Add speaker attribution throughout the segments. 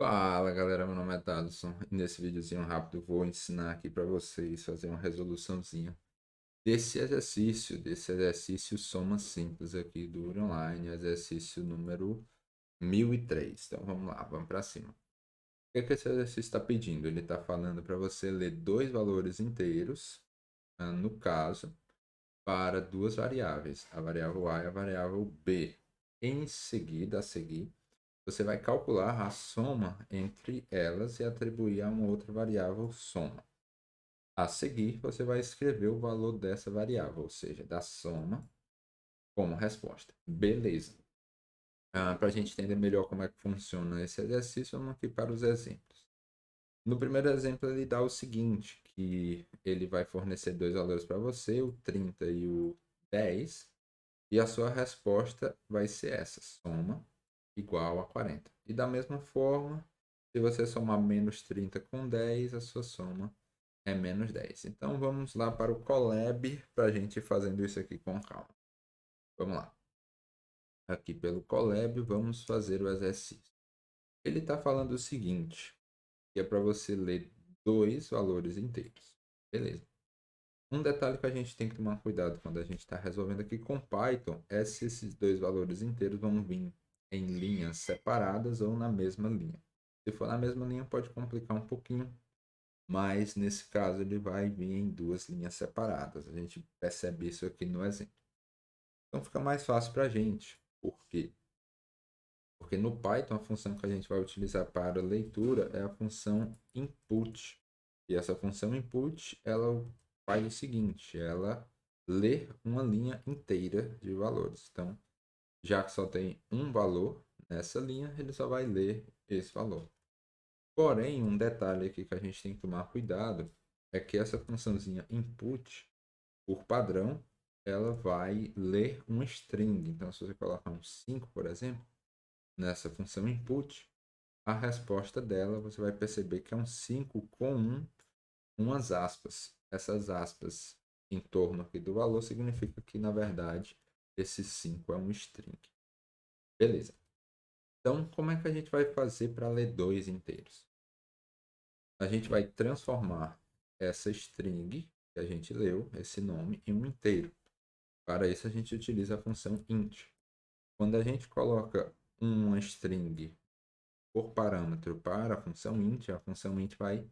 Speaker 1: Fala galera, meu nome é Thaleson e nesse videozinho rápido vou ensinar aqui para vocês fazer uma resoluçãozinha desse exercício soma simples aqui do online, exercício número 1003. Então vamos lá, vamos para cima. O que é que esse exercício está pedindo? Ele está falando para você ler dois valores inteiros, no caso, para duas variáveis, a variável A e a variável B. Em seguida, a seguir, você vai calcular a soma entre elas e atribuir a uma outra variável soma. A seguir, você vai escrever o valor dessa variável, ou seja, da soma, como resposta. Beleza. Para a gente entender melhor como é que funciona esse exercício, vamos aqui para os exemplos. No primeiro exemplo, ele dá o seguinte, que ele vai fornecer dois valores para você, o 30 e o 10, e a sua resposta vai ser essa, soma igual a 40. E da mesma forma, se você somar menos 30 com 10, a sua soma é menos 10. Então vamos lá para o Colab para a gente ir fazendo isso aqui com calma. Vamos lá. Aqui pelo Colab, vamos fazer o exercício. Ele está falando o seguinte, que é para você ler dois valores inteiros. Beleza. Um detalhe que a gente tem que tomar cuidado quando a gente está resolvendo aqui com Python é se esses dois valores inteiros vão vir em linhas separadas ou na mesma linha. Se for na mesma linha, pode complicar um pouquinho, mas nesse caso ele vai vir em duas linhas separadas. A gente percebe isso aqui no exemplo. Então fica mais fácil para a gente. Por quê? Porque no Python a função que a gente vai utilizar para leitura é a função input. E essa função input, ela faz o seguinte, ela lê uma linha inteira de valores. Então, já que só tem um valor nessa linha, ele só vai ler esse valor. Porém, um detalhe aqui que a gente tem que tomar cuidado é que essa funçãozinha input, por padrão, ela vai ler um string. Então, se você colocar um 5, por exemplo, nessa função input, a resposta dela você vai perceber que é um 5 com umas aspas. Essas aspas em torno aqui do valor significa que, na verdade, esse 5 é um string. Beleza. Então, como é que a gente vai fazer para ler dois inteiros? A gente vai transformar essa string que a gente leu, esse nome, em um inteiro. Para isso, a gente utiliza a função int. Quando a gente coloca uma string por parâmetro para a função int vai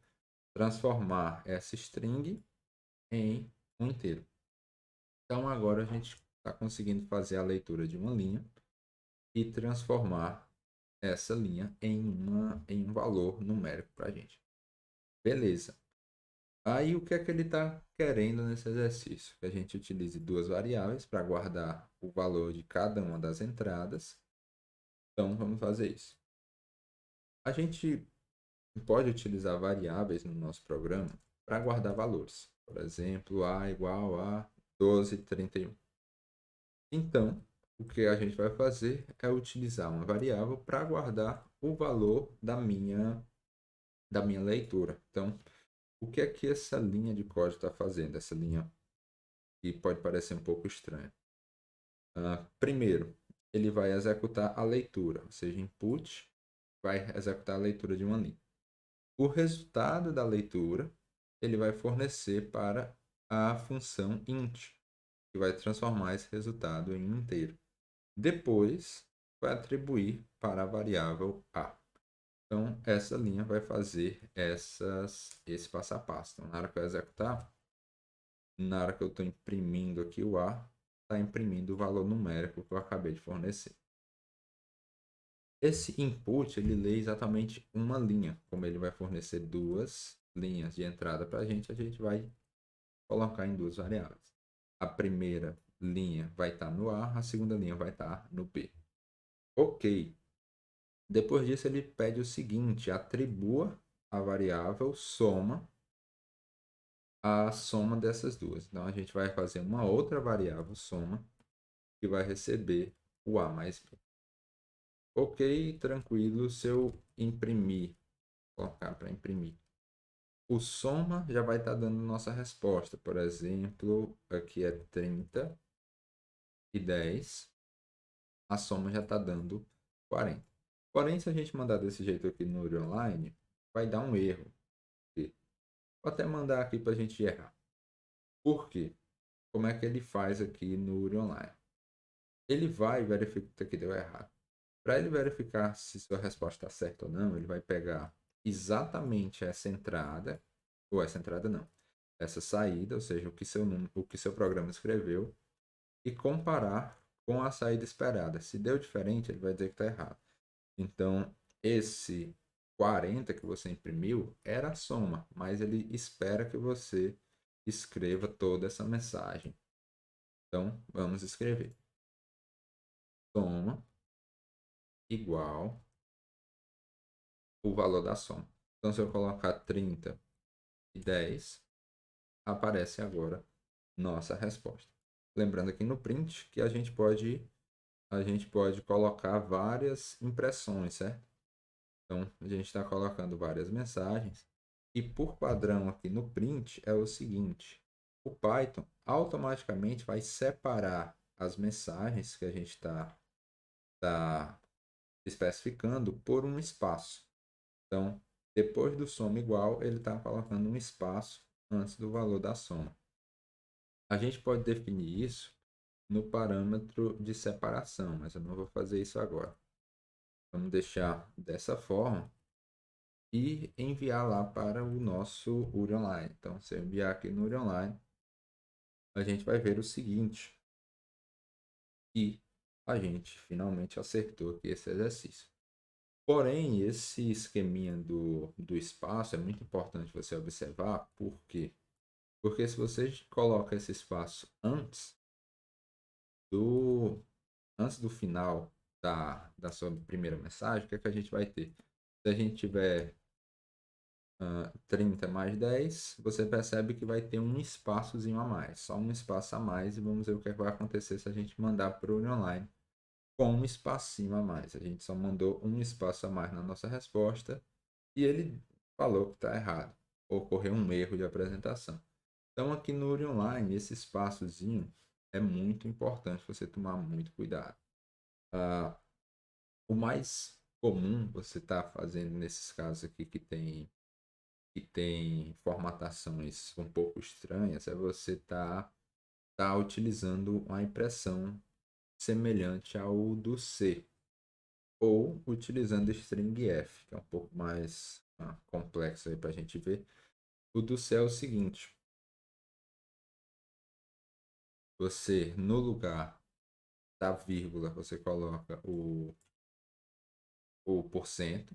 Speaker 1: transformar essa string em um inteiro. Então agora a gente está conseguindo fazer a leitura de uma linha e transformar essa linha em um valor numérico para a gente. Beleza. Aí o que é que ele está querendo nesse exercício? Que a gente utilize duas variáveis para guardar o valor de cada uma das entradas. Então vamos fazer isso. A gente pode utilizar variáveis no nosso programa para guardar valores. Por exemplo, A igual a 12,31. Então, o que a gente vai fazer é utilizar uma variável para guardar o valor da minha leitura. Então, o que é que essa linha de código está fazendo? Essa linha que pode parecer um pouco estranha. Primeiro, ele vai executar a leitura, ou seja, input vai executar a leitura de uma linha. O resultado da leitura ele vai fornecer para a função int, que vai transformar esse resultado em um inteiro. Depois, vai atribuir para a variável a. Então, essa linha vai fazer esse passo a passo. Então, na hora que eu executar, na hora que eu estou imprimindo aqui o a, está imprimindo o valor numérico que eu acabei de fornecer. Esse input, ele lê exatamente uma linha. Como ele vai fornecer duas linhas de entrada para a gente vai colocar em duas variáveis. A primeira linha vai estar no A, a segunda linha vai estar no B. Ok. Depois disso, ele pede o seguinte, atribua a variável soma a soma dessas duas. Então, a gente vai fazer uma outra variável soma que vai receber o A mais B. Ok, tranquilo. Se eu imprimir, colocar para imprimir, o soma já vai estar dando nossa resposta. Por exemplo, aqui é 30 e 10. A soma já está dando 40. Porém, se a gente mandar desse jeito aqui no Uri Online, vai dar um erro. Vou até mandar aqui para a gente errar. Por quê? Como é que ele faz aqui no Uri Online? Ele vai verificar que deu errado. Para ele verificar se sua resposta está certa ou não, ele vai pegar exatamente essa entrada, ou essa entrada não, essa saída, ou seja, o que seu programa escreveu, e comparar com a saída esperada. Se deu diferente, ele vai dizer que está errado. Então, esse 40 que você imprimiu era a soma, mas ele espera que você escreva toda essa mensagem. Então, vamos escrever. Soma igual o valor da soma. Então, se eu colocar 30 e 10, aparece agora nossa resposta. Lembrando aqui no print que a gente pode colocar várias impressões, certo? Então, a gente está colocando várias mensagens. E por padrão aqui no print é o seguinte: o Python automaticamente vai separar as mensagens que a gente tá especificando por um espaço. Então, depois do soma igual, ele está colocando um espaço antes do valor da soma. A gente pode definir isso no parâmetro de separação, mas eu não vou fazer isso agora. Vamos deixar dessa forma e enviar lá para o nosso Uri Online. Então, se eu enviar aqui no Uri Online, a gente vai ver o seguinte, que a gente finalmente acertou aqui esse exercício. Porém, esse esqueminha do espaço é muito importante você observar, por quê? Porque se você coloca esse espaço do, antes do final da sua primeira mensagem, o que é que a gente vai ter? Se a gente tiver 30 mais 10, você percebe que vai ter um espaçozinho a mais, só um espaço a mais, e vamos ver o que é que vai acontecer se a gente mandar para o online com um espacinho a mais. A gente só mandou um espaço a mais na nossa resposta e ele falou que está errado, ocorreu um erro de apresentação. Então aqui no Uri Online, esse espaçozinho é muito importante você tomar muito cuidado. O mais comum você está fazendo nesses casos aqui que tem formatações um pouco estranhas é você tá utilizando uma impressão semelhante ao do C, ou utilizando string F, que é um pouco mais complexo aí para a gente ver. O do C é o seguinte: você, no lugar da vírgula, você coloca o porcento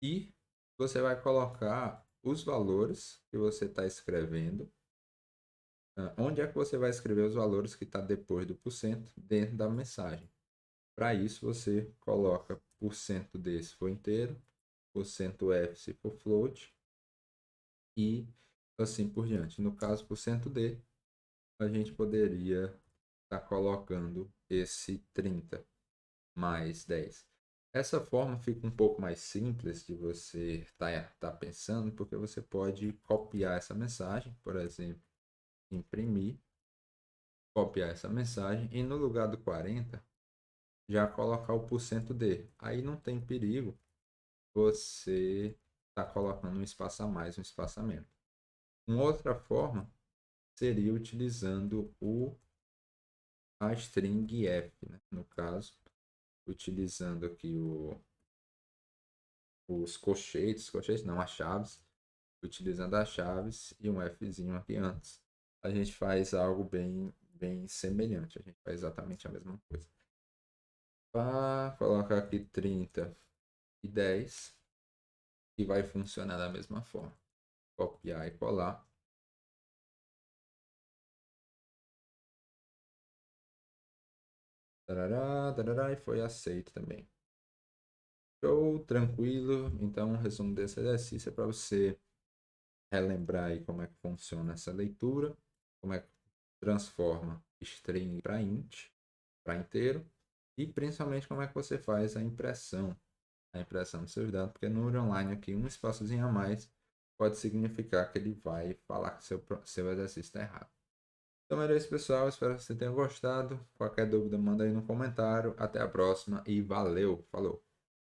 Speaker 1: e você vai colocar os valores que você está escrevendo. Onde é que você vai escrever os valores que está depois do porcento dentro da mensagem? Para isso, você coloca porcento D se for inteiro, porcento F se for float e assim por diante. No caso, porcento D, a gente poderia estar colocando esse 30 mais 10. Essa forma fica um pouco mais simples de você tá pensando, porque você pode copiar essa mensagem, por exemplo, imprimir, copiar essa mensagem e no lugar do 40 já colocar o porcento D. Aí não tem perigo você está colocando um espaço a mais, um espaço a menos. Uma outra forma seria utilizando a string F, né? No caso, utilizando aqui os colchetes não, as chaves, utilizando as chaves e um Fzinho aqui antes. A gente faz algo bem semelhante, a gente faz exatamente a mesma coisa. Para colocar aqui 30 e 10, e vai funcionar da mesma forma. Copiar e colar. Tarará, tarará, e foi aceito também. Show, tranquilo. Então, o resumo desse exercício é para você relembrar aí como é que funciona essa leitura, como é que transforma string para int, para inteiro, e principalmente como é que você faz a impressão dos seus dados, porque no Uri Online aqui um espaçozinho a mais pode significar que ele vai falar que seu exercício está errado. Então era isso, pessoal. Espero que você tenha gostado. Qualquer dúvida, manda aí no comentário. Até a próxima e valeu. Falou!